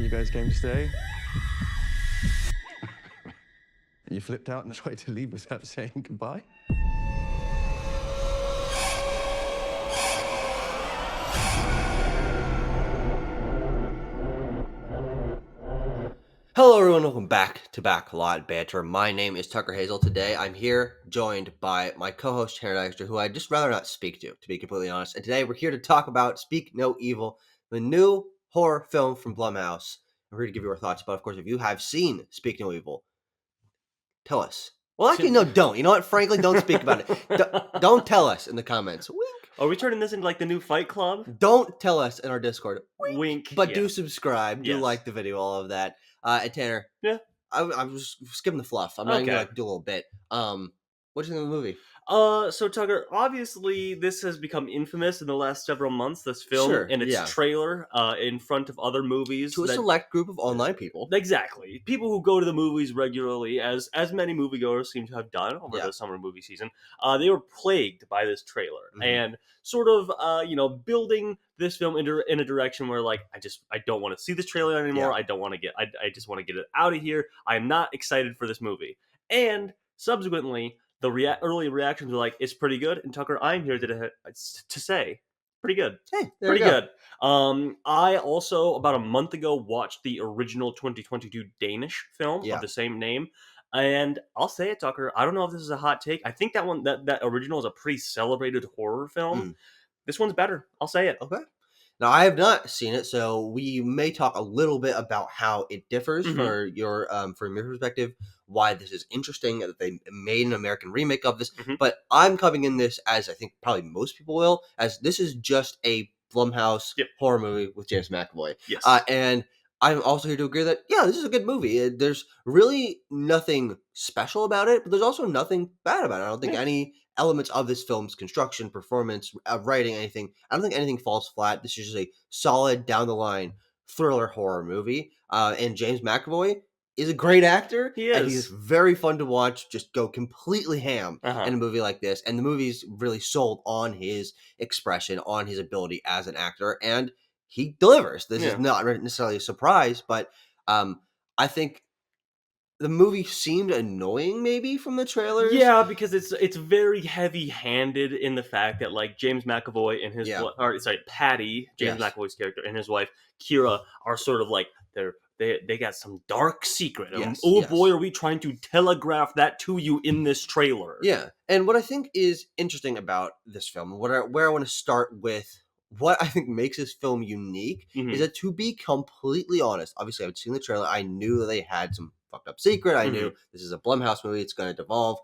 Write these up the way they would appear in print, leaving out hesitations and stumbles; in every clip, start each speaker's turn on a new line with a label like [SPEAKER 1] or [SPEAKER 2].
[SPEAKER 1] you guys came to stay? You flipped out and tried to leave without saying goodbye?
[SPEAKER 2] Hello everyone, welcome back to Backlot Banter. My name is Tucker Hazel. Today I'm here joined by my co-host Tanner Dexter, who I'd just rather not speak to be completely honest. And today we're here to talk about Speak No Evil, the new horror film from Blumhouse. We're here to give you our thoughts, but of course if you have seen Speak No Evil, tell us. Well, actually, no, don't. You know what? Frankly, don't speak about it. Don't tell us in the comments. Wink.
[SPEAKER 3] Are we turning this into like the new Fight Club?
[SPEAKER 2] Don't tell us in our Discord.
[SPEAKER 3] Wink.
[SPEAKER 2] But
[SPEAKER 3] yeah.
[SPEAKER 2] do subscribe. Do
[SPEAKER 3] Yes.
[SPEAKER 2] like the video, all of that. And Tanner.
[SPEAKER 3] Yeah.
[SPEAKER 2] I'm just skipping the fluff. I'm not
[SPEAKER 3] Okay.
[SPEAKER 2] gonna do a little bit. What do you think of the movie?
[SPEAKER 3] So Tucker, obviously this has become infamous in the last several months, this film
[SPEAKER 2] Sure,
[SPEAKER 3] and its
[SPEAKER 2] yeah.
[SPEAKER 3] trailer in front of other movies.
[SPEAKER 2] To a select group of online people.
[SPEAKER 3] Exactly. People who go to the movies regularly, as many moviegoers seem to have done over
[SPEAKER 2] Yeah.
[SPEAKER 3] the summer movie season, they were plagued by this trailer.
[SPEAKER 2] Mhm.
[SPEAKER 3] And sort of, building this film in a direction where, like, I don't want to see this trailer anymore.
[SPEAKER 2] Yeah.
[SPEAKER 3] I just want to get it out of here. I'm not excited for this movie. And subsequently, the early reactions were like, it's pretty good. And Tucker, I'm here to say, pretty good.
[SPEAKER 2] Hey, there
[SPEAKER 3] Pretty
[SPEAKER 2] you go.
[SPEAKER 3] good. I also, about a month ago, watched the original 2022 Danish film
[SPEAKER 2] Yeah.
[SPEAKER 3] of the same name. And I'll say it, Tucker, I don't know if this is a hot take. I think that original is a pretty celebrated horror film. This one's better. I'll say it.
[SPEAKER 2] Okay. Now I have not seen it, so we may talk a little bit about how it differs
[SPEAKER 3] Mhm.
[SPEAKER 2] from your perspective, why this is interesting that they made an American remake of this.
[SPEAKER 3] Mhm.
[SPEAKER 2] But I'm coming in this as I think probably most people will, as this is just a Blumhouse
[SPEAKER 3] Yep.
[SPEAKER 2] horror movie with James McAvoy.
[SPEAKER 3] Yes.
[SPEAKER 2] And I'm also here to agree that, yeah, this is a good movie. There's really nothing special about it, but there's also nothing bad about it. I don't think
[SPEAKER 3] Yeah.
[SPEAKER 2] any elements of this film's construction, performance, writing, anything, I don't think anything falls flat. This is just a solid, down the line thriller horror movie. And James McAvoy is a great actor.
[SPEAKER 3] He
[SPEAKER 2] And
[SPEAKER 3] is.
[SPEAKER 2] he's very fun to watch, just go completely ham
[SPEAKER 3] Uh-huh.
[SPEAKER 2] in a movie like this. And the movie's really sold on his expression, on his ability as an actor. And he delivers. This
[SPEAKER 3] Yeah.
[SPEAKER 2] is not necessarily a surprise, but I think the movie seemed annoying maybe from the trailers.
[SPEAKER 3] Yeah, because it's very heavy-handed in the fact that, like, James McAvoy and his
[SPEAKER 2] Yeah.
[SPEAKER 3] Patty, James
[SPEAKER 2] Yes.
[SPEAKER 3] McAvoy's character, and his wife Kira are sort of like they got some dark secret.
[SPEAKER 2] Yes,
[SPEAKER 3] Oh
[SPEAKER 2] yes.
[SPEAKER 3] boy, are we trying to telegraph that to you in this trailer?
[SPEAKER 2] Yeah, and what I think is interesting about this film, where I want to start with, what I think makes this film unique,
[SPEAKER 3] Mhm.
[SPEAKER 2] is that, to be completely honest, obviously I've seen the trailer, I knew that they had some fucked up secret, I knew this is a Blumhouse movie, it's going to devolve.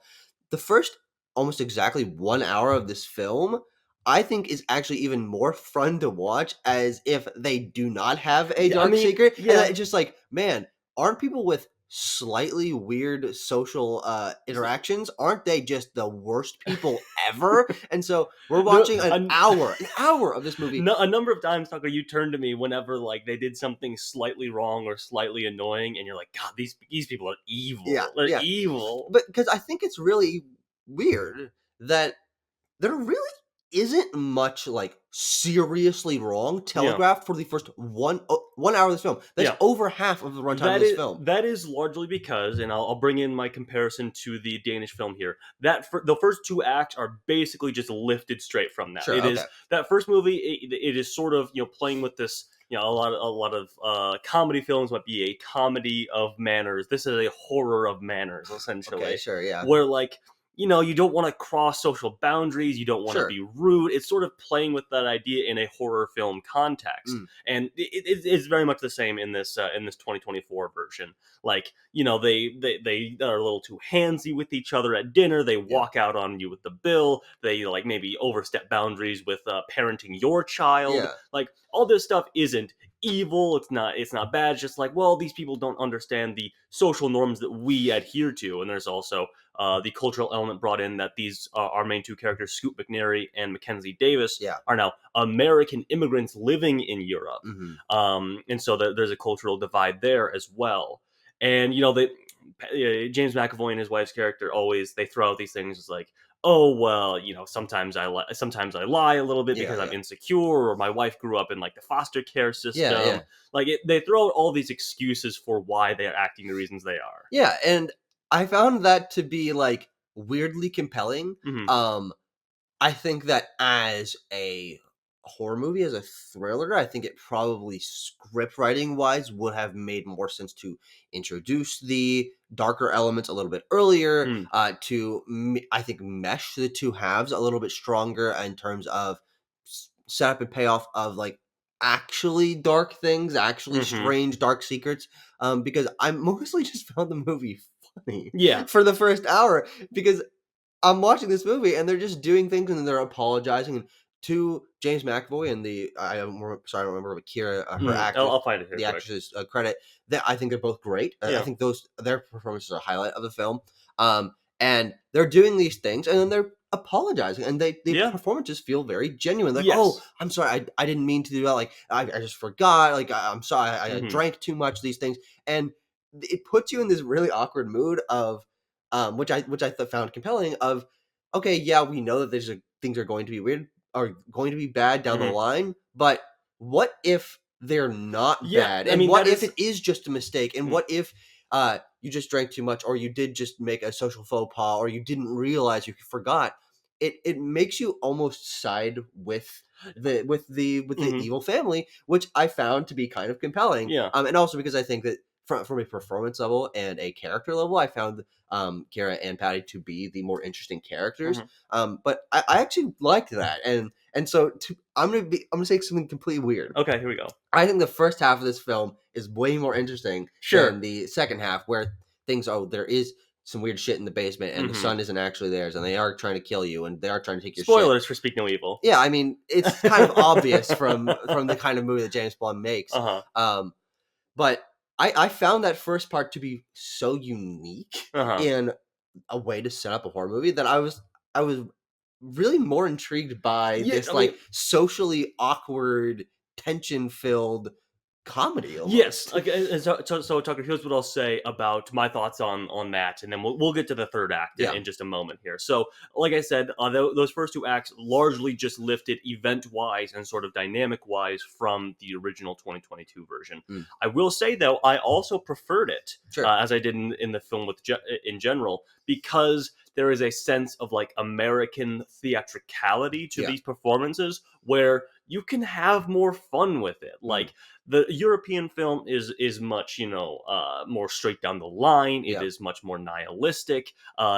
[SPEAKER 2] The first almost exactly 1 hour of this film, I think, is actually even more fun to watch, as if they do not have a
[SPEAKER 3] Yeah,
[SPEAKER 2] dark secret.
[SPEAKER 3] yeah.
[SPEAKER 2] And it's just like, man, aren't people with slightly weird social interactions, aren't they just the worst people ever? And so we're watching an hour of this movie.
[SPEAKER 3] No, a number of times, Tucker, you turned to me whenever, like, they did something slightly wrong or slightly annoying, and you're like, God, these people are evil.
[SPEAKER 2] Yeah,
[SPEAKER 3] They're
[SPEAKER 2] yeah.
[SPEAKER 3] evil.
[SPEAKER 2] But because I think it's really weird that there really isn't much, like, seriously wrong telegraphed for the first one hour of this film. That's
[SPEAKER 3] Yeah.
[SPEAKER 2] over half of the runtime of this film.
[SPEAKER 3] That is largely because, and I'll bring in my comparison to the Danish film here, the first two acts are basically just lifted straight from that.
[SPEAKER 2] Sure,
[SPEAKER 3] It is
[SPEAKER 2] okay.
[SPEAKER 3] that first movie. It is sort of, playing with this. A lot of comedy films might be a comedy of manners. This is a horror of manners, essentially.
[SPEAKER 2] Okay, sure, yeah.
[SPEAKER 3] Where, like, you don't want to cross social boundaries. You don't want to
[SPEAKER 2] Sure.
[SPEAKER 3] be rude. It's sort of playing with that idea in a horror film context, and it's very much the same in this 2024 version. Like, they are a little too handsy with each other at dinner. They walk out on you with the bill. They, like, maybe overstep boundaries with parenting your child.
[SPEAKER 2] Yeah.
[SPEAKER 3] Like, all this stuff isn't evil. It's not bad. It's just like, well, these people don't understand the social norms that we adhere to. And there's also the cultural element brought in that these our main two characters, Scoot McNairy and Mackenzie Davis, are now American immigrants living in Europe. And so there's a cultural divide there as well. And James McAvoy and his wife's character, always they throw out these things like, oh well, sometimes sometimes I lie a little bit
[SPEAKER 2] Yeah,
[SPEAKER 3] because I'm
[SPEAKER 2] yeah,
[SPEAKER 3] insecure, or my wife grew up in like the foster care
[SPEAKER 2] yeah,
[SPEAKER 3] system.
[SPEAKER 2] yeah,
[SPEAKER 3] They throw out all these excuses for why they are acting the reasons they are.
[SPEAKER 2] yeah. And I found that to be like weirdly compelling.
[SPEAKER 3] Hmm.
[SPEAKER 2] Um, I think that as a horror movie, as a thriller, I think it probably script writing wise would have made more sense to introduce the darker elements a little bit earlier,
[SPEAKER 3] Mm.
[SPEAKER 2] I think mesh the two halves a little bit stronger in terms of setup and payoff of like actually dark things, actually
[SPEAKER 3] Hmm.
[SPEAKER 2] strange dark secrets. Because I mostly just found the movie funny
[SPEAKER 3] Yeah.
[SPEAKER 2] for the first hour because I'm watching this movie and they're just doing things and then they're apologizing and to James McAvoy and I don't remember but Kira, her actress,
[SPEAKER 3] I'll find it here
[SPEAKER 2] the
[SPEAKER 3] quick.
[SPEAKER 2] actress's credit that I think they're both great. I
[SPEAKER 3] Yeah.
[SPEAKER 2] think their performances are a highlight of the film. And they're doing these things and then they're apologizing and the
[SPEAKER 3] Yeah.
[SPEAKER 2] performances feel very genuine. Like, oh,
[SPEAKER 3] Yes.
[SPEAKER 2] I'm sorry, I didn't mean to do that. Like, I just forgot. Like, I'm sorry, I
[SPEAKER 3] Hmm.
[SPEAKER 2] drank too much. These things, and it puts you in this really awkward mood of, found compelling. Of, okay, yeah, we know that things are going to be weird, are going to be bad down the
[SPEAKER 3] Hmm.
[SPEAKER 2] line, but what if they're not
[SPEAKER 3] Yeah.
[SPEAKER 2] bad?
[SPEAKER 3] I
[SPEAKER 2] And
[SPEAKER 3] mean,
[SPEAKER 2] what
[SPEAKER 3] that
[SPEAKER 2] if
[SPEAKER 3] is.
[SPEAKER 2] it is just a mistake? And
[SPEAKER 3] Mm.
[SPEAKER 2] what if you just drank too much, or you did just make a social faux pas, or you didn't realize you forgot? It makes you almost side with the
[SPEAKER 3] Hmm.
[SPEAKER 2] evil family, which I found to be kind of compelling.
[SPEAKER 3] Yeah.
[SPEAKER 2] And also because I think that from a performance level and a character level, I found Kara and Patty to be the more interesting characters.
[SPEAKER 3] Hmm.
[SPEAKER 2] But I actually liked that, and so I'm gonna say something completely weird.
[SPEAKER 3] Okay. Here we go.
[SPEAKER 2] I think the first half of this film is way more interesting
[SPEAKER 3] Sure.
[SPEAKER 2] than the second half, where there is some weird shit in the basement, and the
[SPEAKER 3] Hmm.
[SPEAKER 2] son isn't actually theirs, and they are trying to kill you, and they are trying to take your shit.
[SPEAKER 3] Spoilers for Speak No Evil.
[SPEAKER 2] Yeah, I mean, it's kind of obvious from the kind of movie that James Bond makes.
[SPEAKER 3] Uh huh.
[SPEAKER 2] Um, but I found that first part to be so unique
[SPEAKER 3] Uh huh.
[SPEAKER 2] in a way to set up a horror movie that I was really more intrigued by
[SPEAKER 3] Yeah.
[SPEAKER 2] this
[SPEAKER 3] I mean,
[SPEAKER 2] like socially awkward, tension filled comedy
[SPEAKER 3] yes.
[SPEAKER 2] almost.
[SPEAKER 3] Like, so Tucker, here's what I'll say about my thoughts on that, and then we'll get to the third act
[SPEAKER 2] Yeah.
[SPEAKER 3] in just a moment here. So, like I said, those first two acts largely just lifted event wise and sort of dynamic wise from the original 2022 version.
[SPEAKER 2] Mm,
[SPEAKER 3] I will say though, I also preferred it
[SPEAKER 2] sure.
[SPEAKER 3] as I did in the film in general, because there is a sense of like American theatricality to
[SPEAKER 2] Yeah.
[SPEAKER 3] these performances where you can have more fun with it.
[SPEAKER 2] Mm,
[SPEAKER 3] Like, the European film is much more straight down the line. It
[SPEAKER 2] yeah.
[SPEAKER 3] is much more nihilistic,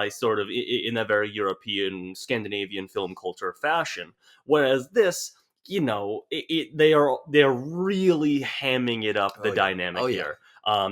[SPEAKER 3] sort of in a very European Scandinavian film culture fashion. Whereas this, they are really hamming it up, the
[SPEAKER 2] Oh yeah.
[SPEAKER 3] dynamic
[SPEAKER 2] Oh yeah.
[SPEAKER 3] here.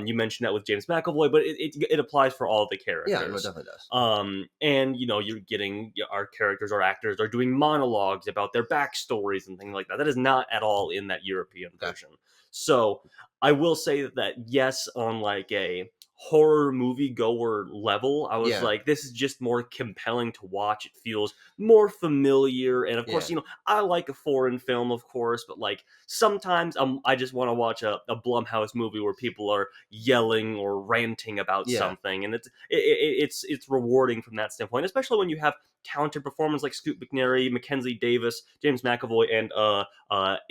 [SPEAKER 3] You mentioned that with James McAvoy, but it applies for all the
[SPEAKER 2] Yeah. No, it
[SPEAKER 3] characters.
[SPEAKER 2] definitely does.
[SPEAKER 3] And you're getting our characters, our actors are doing monologues about their backstories and things like that. That is not at all in that European
[SPEAKER 2] Okay.
[SPEAKER 3] version. So I will say that yes, on like a horror movie goer level, I was
[SPEAKER 2] Yeah.
[SPEAKER 3] like, this is just more compelling to watch. It feels more familiar, and of course,
[SPEAKER 2] Yeah.
[SPEAKER 3] I like a foreign film, of course, but like sometimes I just want to watch a Blumhouse movie where people are yelling or ranting about
[SPEAKER 2] Yeah.
[SPEAKER 3] something, and it's rewarding from that standpoint, especially when you have talented performers like Scoot McNairy, Mackenzie Davis, James McAvoy, and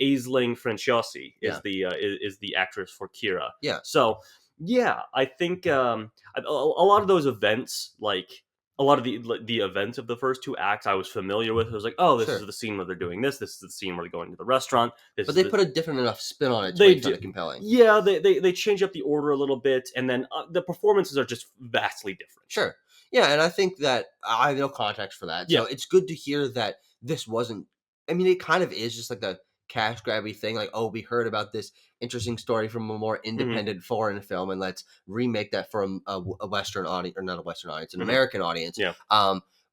[SPEAKER 3] Aisling Franciosi
[SPEAKER 2] Yeah.
[SPEAKER 3] is the actress for Kira.
[SPEAKER 2] Yeah.
[SPEAKER 3] So yeah, I think a lot of those events, like a lot of the events of the first two acts, I was familiar with. It was like, oh, this is
[SPEAKER 2] Sure.
[SPEAKER 3] the scene where they're doing this. This is the scene where they're going to the restaurant. This
[SPEAKER 2] But
[SPEAKER 3] is
[SPEAKER 2] they
[SPEAKER 3] the
[SPEAKER 2] put a different enough spin on it to
[SPEAKER 3] they
[SPEAKER 2] make it
[SPEAKER 3] do.
[SPEAKER 2] kind of compelling.
[SPEAKER 3] Yeah, they change up the order a little bit, and then the performances are just vastly different.
[SPEAKER 2] Sure. Yeah, and I think that I have no context for that.
[SPEAKER 3] Yeah.
[SPEAKER 2] So it's good to hear that this wasn't, I mean, it kind of is just like the cash grabby thing. Like, oh, we heard about this interesting story from a more
[SPEAKER 3] Hmm.
[SPEAKER 2] independent foreign film, and let's remake that for a Western audience, or not a Western audience, an
[SPEAKER 3] Hmm.
[SPEAKER 2] American audience.
[SPEAKER 3] Yeah.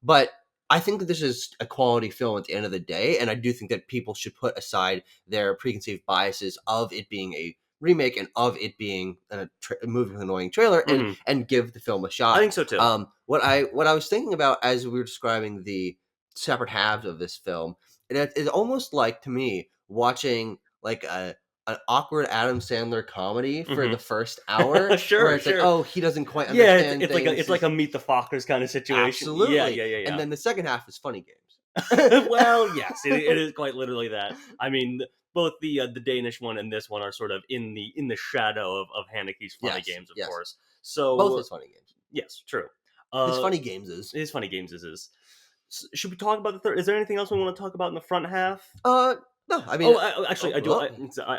[SPEAKER 2] But I think that this is a quality film at the end of the day, and I do think that people should put aside their preconceived biases of it being a remake and of it being a movie with an annoying trailer,
[SPEAKER 3] Hmm.
[SPEAKER 2] and give the film a
[SPEAKER 3] I
[SPEAKER 2] shot.
[SPEAKER 3] think so too.
[SPEAKER 2] What I was thinking about as we were describing the separate halves of this film, it's almost like to me watching like an awkward Adam Sandler comedy for
[SPEAKER 3] Mhm.
[SPEAKER 2] the first hour,
[SPEAKER 3] Sure,
[SPEAKER 2] where it's like,
[SPEAKER 3] sure.
[SPEAKER 2] oh, he doesn't quite
[SPEAKER 3] Yeah,
[SPEAKER 2] understand
[SPEAKER 3] it's like a
[SPEAKER 2] things.
[SPEAKER 3] it's like a Meet the Fockers kind of situation. Yeah,
[SPEAKER 2] Absolutely.
[SPEAKER 3] yeah, yeah,
[SPEAKER 2] And
[SPEAKER 3] yeah.
[SPEAKER 2] then the second half is funny
[SPEAKER 3] Well, yes, it
[SPEAKER 2] games.
[SPEAKER 3] is quite literally that. I mean, both the Danish one and this one are sort of in the shadow of Haneke's Funny
[SPEAKER 2] Yes,
[SPEAKER 3] Games, of
[SPEAKER 2] yes.
[SPEAKER 3] course.
[SPEAKER 2] Both
[SPEAKER 3] So
[SPEAKER 2] his funny games.
[SPEAKER 3] yes, true.
[SPEAKER 2] His
[SPEAKER 3] Uh,
[SPEAKER 2] funny games is.
[SPEAKER 3] his Funny Games is. Should we talk about the third? Is there anything else we want to talk about in the front half?
[SPEAKER 2] Uh, no, I mean,
[SPEAKER 3] Oh, actually, I do.
[SPEAKER 2] well,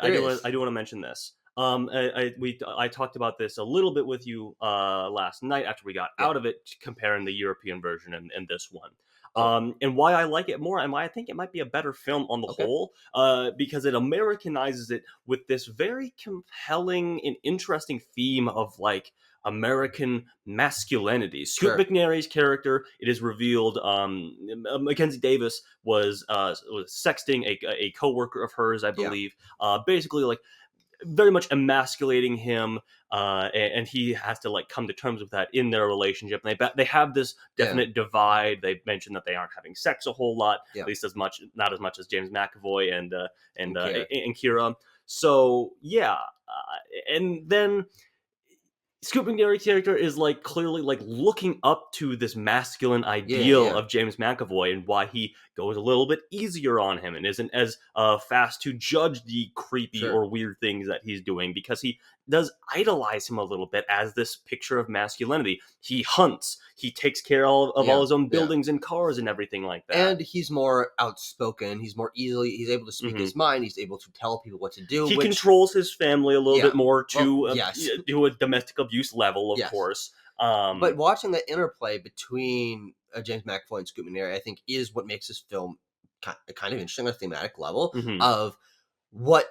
[SPEAKER 2] there is.
[SPEAKER 3] I do want to mention this. I talked about this a little bit with you last night after we got
[SPEAKER 2] Yeah.
[SPEAKER 3] out of it, comparing the European version and this one.
[SPEAKER 2] Oh.
[SPEAKER 3] And why I like it more, and why I think it might be a better film on the
[SPEAKER 2] Okay.
[SPEAKER 3] whole, because it Americanizes it with this very compelling and interesting theme of like American masculinity. Scoot
[SPEAKER 2] Sure.
[SPEAKER 3] McNairy's character, it is revealed, Mackenzie Davis was sexting a coworker of hers, I
[SPEAKER 2] Yeah.
[SPEAKER 3] believe, basically like very much emasculating him, and he has to like come to terms with that in their relationship. And they have this
[SPEAKER 2] Yeah.
[SPEAKER 3] definite divide. They mentioned that they aren't having sex a whole lot,
[SPEAKER 2] Yeah.
[SPEAKER 3] at least not as much as James McAvoy and
[SPEAKER 2] Kira.
[SPEAKER 3] and Kira. So yeah, and then Scoot McNairy's character is like clearly like looking up to this masculine ideal
[SPEAKER 2] yeah.
[SPEAKER 3] of James McAvoy and why he goes a little bit easier on him and isn't as fast to judge the creepy
[SPEAKER 2] Sure.
[SPEAKER 3] or weird things that he's doing, because he does idolize him a little bit as this picture of masculinity. He hunts, he takes care of
[SPEAKER 2] Yeah,
[SPEAKER 3] all his own
[SPEAKER 2] yeah.
[SPEAKER 3] buildings and cars and everything like that.
[SPEAKER 2] And he's more outspoken. He's able to speak his mind. He's able to tell people what to do.
[SPEAKER 3] He
[SPEAKER 2] which,
[SPEAKER 3] controls his family a little
[SPEAKER 2] Yeah.
[SPEAKER 3] bit more to
[SPEAKER 2] Well, yes.
[SPEAKER 3] to a domestic abuse level, of
[SPEAKER 2] Yes.
[SPEAKER 3] course.
[SPEAKER 2] But watching the interplay between James McAvoy and Scoot McNairy, I think, is what makes this film kind of interesting on a thematic level
[SPEAKER 3] Mhm.
[SPEAKER 2] of what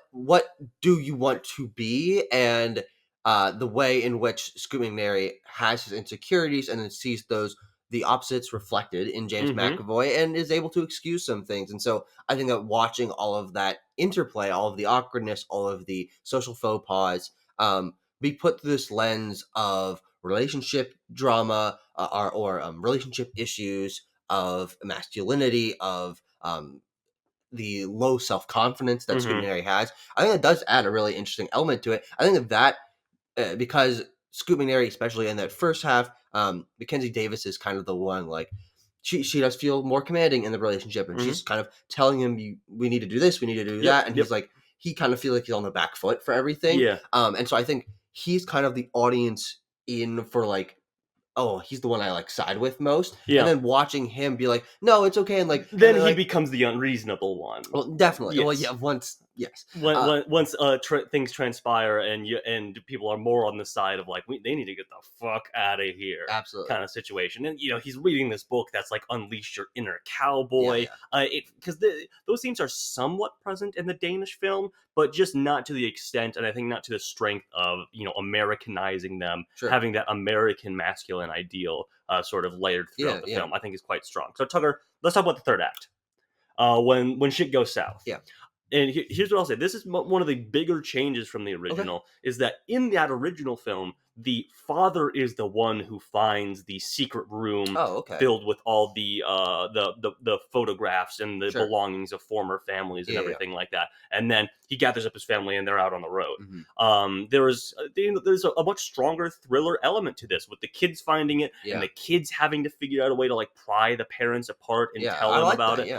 [SPEAKER 2] do you want to be, and the way in which Scoot McNairy has his insecurities and then sees the opposites reflected in James
[SPEAKER 3] Mhm.
[SPEAKER 2] McAvoy and is able to excuse some things. And so I think that watching all of that interplay, all of the awkwardness, all of the social faux pas, be put through this lens of relationship drama, or relationship issues, of masculinity, of the low self-confidence that Scoot
[SPEAKER 3] Mhm.
[SPEAKER 2] McNairy has. I think it does add a really interesting element to it. I think that because Scoot McNairy, especially in that first half, Mackenzie Davis is kind of the one, like, she does feel more commanding in the relationship, and she's kind of telling him, we need to do this, we need to do that, and he's like, he kind of feels like he's on the back foot for everything.
[SPEAKER 3] Yeah.
[SPEAKER 2] And so I think he's kind of the audience in for like, oh, he's the one I like side with most.
[SPEAKER 3] Yeah.
[SPEAKER 2] And then watching him be like, no, it's okay, and like
[SPEAKER 3] Then
[SPEAKER 2] and
[SPEAKER 3] he
[SPEAKER 2] like,
[SPEAKER 3] becomes the unreasonable one.
[SPEAKER 2] well, definitely. Well,
[SPEAKER 3] Yes.
[SPEAKER 2] yeah, yes.
[SPEAKER 3] Once things transpire and people are more on the side of like they need to get the fuck out of here,
[SPEAKER 2] Absolutely.
[SPEAKER 3] kind of situation. And he's reading this book that's like unleash your inner cowboy.
[SPEAKER 2] Yeah.
[SPEAKER 3] Because those themes are somewhat present in the Danish film, but just not to the extent, and I think not to the strength of Americanizing them,
[SPEAKER 2] Sure.
[SPEAKER 3] having that American masculine ideal sort of layered throughout the film. I think is quite strong. So Tucker, let's talk about the third act. When shit goes south.
[SPEAKER 2] Yeah.
[SPEAKER 3] And here's what I'll say. This is one of the bigger changes from the original, is that in that original film, the father is the one who finds the secret room filled with all the photographs and the belongings of former families and everything like that. And then he gathers up his family and they're out on the road. There's a much stronger thriller element to this, with the kids finding it and the kids having to figure out a way to like pry the parents apart and tell them about it.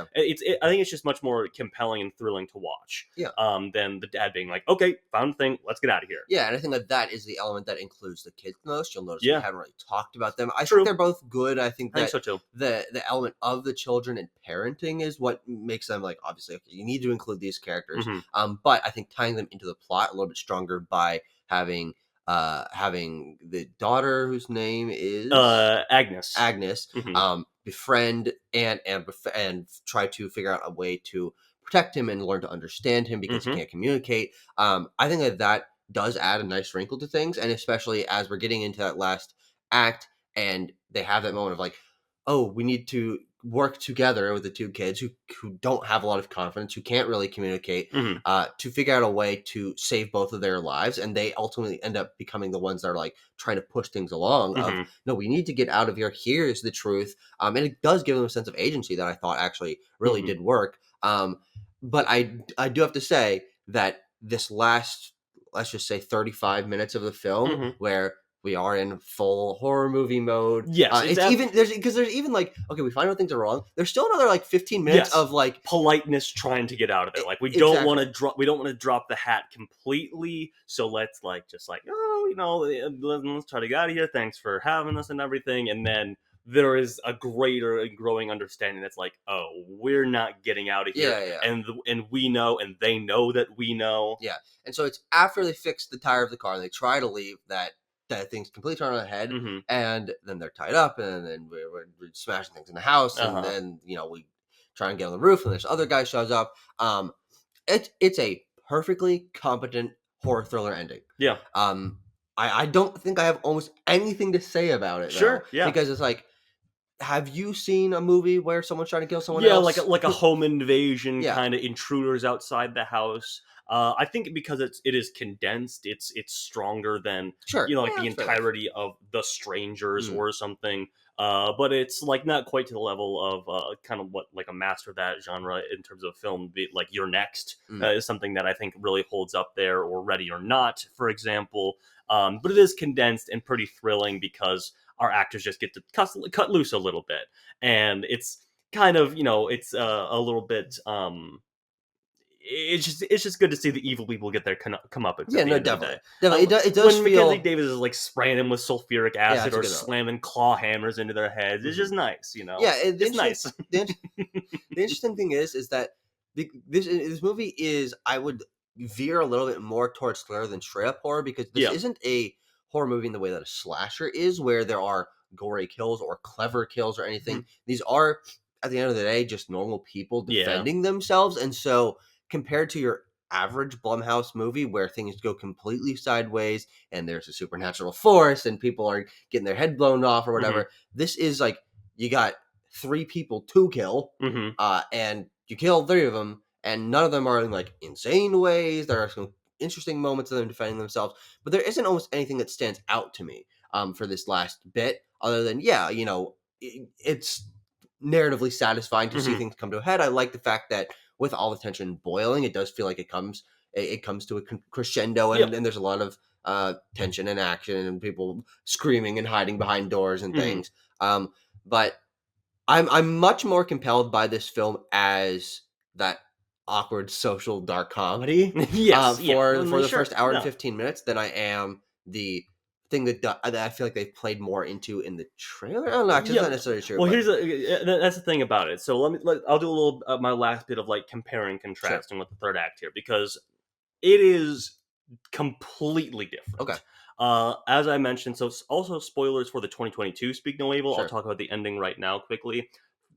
[SPEAKER 3] I think it's just much more compelling and thrilling to watch. Than the dad being like, okay, found a thing, let's get out of here.
[SPEAKER 2] Yeah, and I think that is the element that includes the kids the most. You'll notice we haven't really talked about them. I
[SPEAKER 3] True.
[SPEAKER 2] think they're both good. I think
[SPEAKER 3] so too.
[SPEAKER 2] The element of the children and parenting is what makes them like, obviously, okay, you need to include these characters. But I think tying them into the plot a little bit stronger by having the daughter, whose name is
[SPEAKER 3] Agnes.
[SPEAKER 2] Befriend and try to figure out a way to protect him and learn to understand him because he can't communicate. I think that does add a nice wrinkle to things, and especially as we're getting into that last act and they have that moment of like, oh, we need to work together with the two kids who don't have a lot of confidence, who can't really communicate, to figure out a way to save both of their lives, and they ultimately end up becoming the ones that are like trying to push things along. Of no, we need to get out of here. Here's the truth, and it does give them a sense of agency that I thought actually really did work. But I do have to say that this last, let's just say 35 minutes of the film
[SPEAKER 3] Mhm.
[SPEAKER 2] where we are in full horror movie mode.
[SPEAKER 3] Yes,
[SPEAKER 2] It's even there's even like, okay, we find out things are wrong. There's still another like 15 minutes
[SPEAKER 3] Yes.
[SPEAKER 2] of like
[SPEAKER 3] politeness trying to get out of there. Like we don't want
[SPEAKER 2] exactly.
[SPEAKER 3] to drop drop the hat completely. So let's like just like, oh, let's try to get out of here. Thanks for having us and everything. And then there is a greater and growing understanding that's like, oh, we're not getting out of here.
[SPEAKER 2] Yeah.
[SPEAKER 3] And we know, and they know that we know.
[SPEAKER 2] Yeah. And so it's after they fix the tire of the car and they try to leave that thing's completely turned on its head,
[SPEAKER 3] Mm-hmm.
[SPEAKER 2] and then they're tied up, and then we're smashing things in the house, and
[SPEAKER 3] Uh-huh.
[SPEAKER 2] then we try and get on the roof, and this other guy shows up. It's a perfectly competent horror thriller ending.
[SPEAKER 3] Yeah.
[SPEAKER 2] I don't think I have almost anything to say about it.
[SPEAKER 3] Sure.
[SPEAKER 2] Though,
[SPEAKER 3] Yeah.
[SPEAKER 2] because it's like, have you seen a movie where someone's trying to kill someone
[SPEAKER 3] Yeah,
[SPEAKER 2] else?
[SPEAKER 3] like a home invasion,
[SPEAKER 2] Yeah.
[SPEAKER 3] kind of intruders outside the house. I think because it is condensed, it's stronger than
[SPEAKER 2] Sure.
[SPEAKER 3] like
[SPEAKER 2] Yeah,
[SPEAKER 3] the
[SPEAKER 2] fair enough.
[SPEAKER 3] entirety of The Strangers
[SPEAKER 2] Mm.
[SPEAKER 3] or something. But it's like not quite to the level of kind of what like a master of that genre in terms of film. Like You're Next
[SPEAKER 2] Mm.
[SPEAKER 3] is something that I think really holds up there, or Ready or Not, for example. But it is condensed and pretty thrilling because our actors just get to cut loose a little bit, and it's kind of it's a little bit it's just good to see the evil people get their come up at
[SPEAKER 2] Yeah,
[SPEAKER 3] the
[SPEAKER 2] no,
[SPEAKER 3] end of the
[SPEAKER 2] definitely.
[SPEAKER 3] day.
[SPEAKER 2] Definitely. It does
[SPEAKER 3] When
[SPEAKER 2] feel.
[SPEAKER 3] Mackenzie Davis is like spraying them with sulfuric acid
[SPEAKER 2] that's a
[SPEAKER 3] or
[SPEAKER 2] good one.
[SPEAKER 3] slamming claw hammers into their heads, it's just nice,
[SPEAKER 2] Yeah,
[SPEAKER 3] it's nice.
[SPEAKER 2] The interesting thing is that this movie is, I would veer a little bit more towards thriller than straight up horror, because this
[SPEAKER 3] Yeah.
[SPEAKER 2] isn't a horror movie in the way that a slasher is, where there are gory kills or clever kills or anything. These are, at the end of the day, just normal people
[SPEAKER 3] Yeah.
[SPEAKER 2] defending themselves, and so compared to your average Blumhouse movie where things go completely sideways and there's a supernatural force and people are getting their head blown off or whatever, this is like, you got 3 people to kill, and you kill 3 of them, and none of them are in like insane ways. There are some interesting moments of them defending themselves, but there isn't almost anything that stands out to me for this last bit, other than it's narratively satisfying to see things come to a head. I like the fact that with all the tension boiling, it does feel like it comes to a crescendo, and, and there's a lot of tension and action and people screaming and hiding behind doors and things. But I'm much more compelled by this film as that awkward social dark comedy
[SPEAKER 3] Yes,
[SPEAKER 2] for the
[SPEAKER 3] sure,
[SPEAKER 2] first hour and
[SPEAKER 3] yeah.
[SPEAKER 2] 15 minutes than I am the thing that I feel like they've played more into in the trailer. I don't know, actually, it's not necessarily true.
[SPEAKER 3] Well,
[SPEAKER 2] but
[SPEAKER 3] that's the thing about it. So I'll do a little my last bit of like comparing, contrasting with the third act here, because it is completely different.
[SPEAKER 2] Okay.
[SPEAKER 3] As I mentioned, so also spoilers for the 2022 Speak No Evil.
[SPEAKER 2] Sure.
[SPEAKER 3] I'll talk about the ending right now quickly.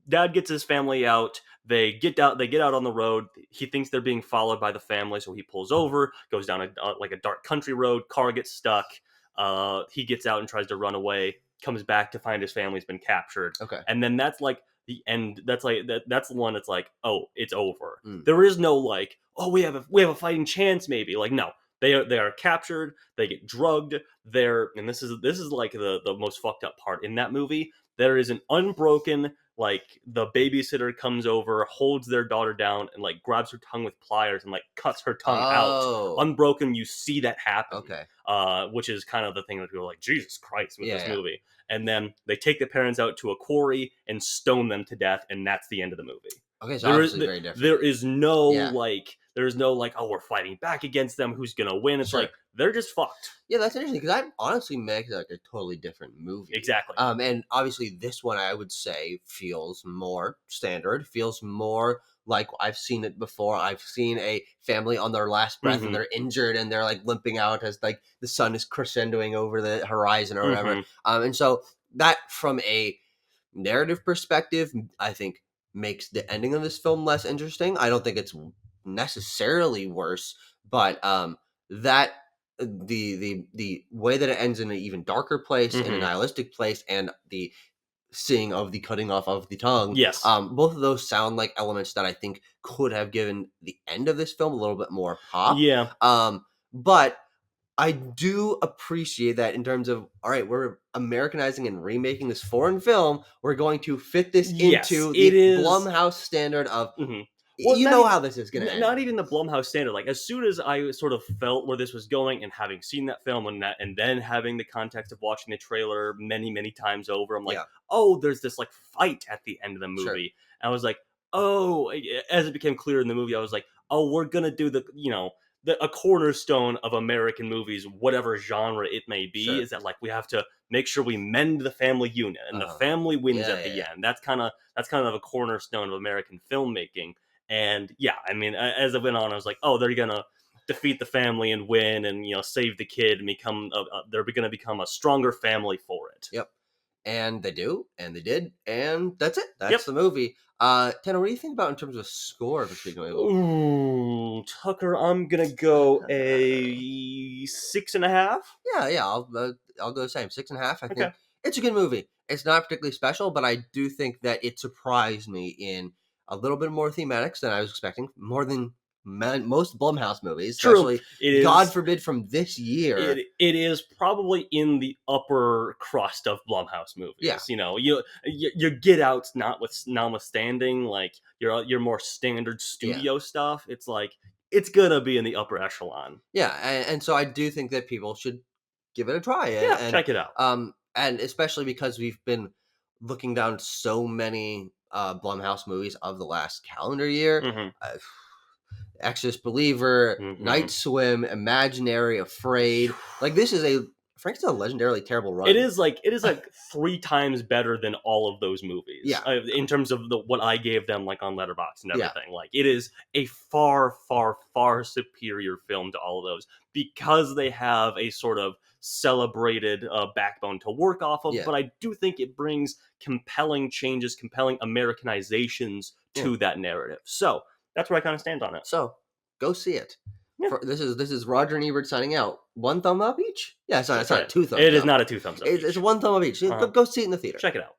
[SPEAKER 3] Dad gets his family out. They get out on the road. He thinks they're being followed by the family, so he pulls over, goes down like a dark country road. Car gets stuck. He gets out and tries to run away. Comes back to find his family's been captured.
[SPEAKER 2] Okay.
[SPEAKER 3] And then that's like the end. That's like that's the one that's like, oh, it's over.
[SPEAKER 2] Mm.
[SPEAKER 3] There is no like, oh, we have a fighting chance, maybe. Like, no. They are captured. They get drugged. And this is like the most fucked up part in that movie. There is an unbroken, like, the babysitter comes over, holds their daughter down, and like grabs her tongue with pliers and like cuts her tongue out. Unbroken, you see that happen.
[SPEAKER 2] Okay.
[SPEAKER 3] Which is kind of the thing that people are like, Jesus Christ, with this movie. And then they take the parents out to a quarry and stone them to death, and that's the end of the movie.
[SPEAKER 2] Okay, so obviously very different.
[SPEAKER 3] There is no like, oh, we're fighting back against them. Who's gonna win? It's like they're just fucked.
[SPEAKER 2] Yeah, that's interesting, because that honestly makes it like a totally different movie.
[SPEAKER 3] Exactly.
[SPEAKER 2] And obviously this one, I would say, feels more standard. Feels more like I've seen it before. I've seen a family on their last breath and they're injured and they're like limping out as like the sun is crescendoing over the horizon or whatever. And so that, from a narrative perspective, I think makes the ending of this film less interesting. I don't think it's necessarily worse, but that the way that it ends in an even darker place, in a nihilistic place, and the seeing of the cutting off of the tongue,
[SPEAKER 3] yes,
[SPEAKER 2] both of those sound like elements that I think could have given the end of this film a little bit more pop.
[SPEAKER 3] Yeah.
[SPEAKER 2] But I do appreciate that, in terms of, all right, we're Americanizing and remaking this foreign film. We're going to fit this into the Blumhouse standard of
[SPEAKER 3] Well,
[SPEAKER 2] you
[SPEAKER 3] not
[SPEAKER 2] know
[SPEAKER 3] even,
[SPEAKER 2] how this is going to end.
[SPEAKER 3] not even the Blumhouse standard. Like as soon as I sort of felt where this was going, and having seen that film and then having the context of watching the trailer many times over, I'm like,
[SPEAKER 2] Yeah.
[SPEAKER 3] oh, there's this like fight at the end of the
[SPEAKER 2] Sure.
[SPEAKER 3] movie, and I was like, oh, as it became clear in the movie, I was like, oh, we're gonna do a cornerstone of American movies, whatever genre it may be,
[SPEAKER 2] Sure.
[SPEAKER 3] is that like we have to make sure we mend the family unit, and the family wins at the end. That's kind of a cornerstone of American filmmaking. And yeah, I mean, as it went on, I was like, oh, they're gonna defeat the family and win, and save the kid and become. They're gonna become a stronger family for it.
[SPEAKER 2] Yep. And they do, and they did, and that's it. That's
[SPEAKER 3] Yep.
[SPEAKER 2] the movie. Tanner, what do you think about in terms of score for Speak No Evil?
[SPEAKER 3] Ooh, Tucker, I'm gonna go a 6.5.
[SPEAKER 2] Yeah, I'll go the same. 6.5. I
[SPEAKER 3] Okay.
[SPEAKER 2] think it's a good movie. It's not particularly special, but I do think that it surprised me in a little bit more thematics than I was expecting. More than most Blumhouse movies,
[SPEAKER 3] True.
[SPEAKER 2] especially
[SPEAKER 3] It is.
[SPEAKER 2] God forbid from this year.
[SPEAKER 3] It is probably in the upper crust of Blumhouse movies.
[SPEAKER 2] Yeah.
[SPEAKER 3] Your Get Out's notwithstanding, like your more standard studio stuff. It's like it's gonna be in the upper echelon.
[SPEAKER 2] Yeah, and so I do think that people should give it a try. And
[SPEAKER 3] check it out.
[SPEAKER 2] And especially because we've been looking down so many Blumhouse movies of the last calendar year.
[SPEAKER 3] Mm-hmm.
[SPEAKER 2] Exorcist Believer, Night Swim, Imaginary, Afraid. Like this is frankly, a legendarily terrible run.
[SPEAKER 3] It is like 3 times better than all of those movies.
[SPEAKER 2] Yeah.
[SPEAKER 3] In terms of what I gave them, like on Letterboxd and everything. Like it is a far superior film to all of those, because they have a sort of celebrated backbone to work off of.
[SPEAKER 2] Yeah.
[SPEAKER 3] But I do think it brings compelling changes, compelling Americanizations to that narrative. So that's where I kind of stand on it.
[SPEAKER 2] So go see it.
[SPEAKER 3] Yeah.
[SPEAKER 2] This is Roger and Ebert signing out. 1 thumb up each? Yeah, it's not 2 thumbs up.
[SPEAKER 3] It is not a 2 thumbs up.
[SPEAKER 2] It's 1 thumb up each.
[SPEAKER 3] Uh-huh.
[SPEAKER 2] Go see it in the theater.
[SPEAKER 3] Check it out.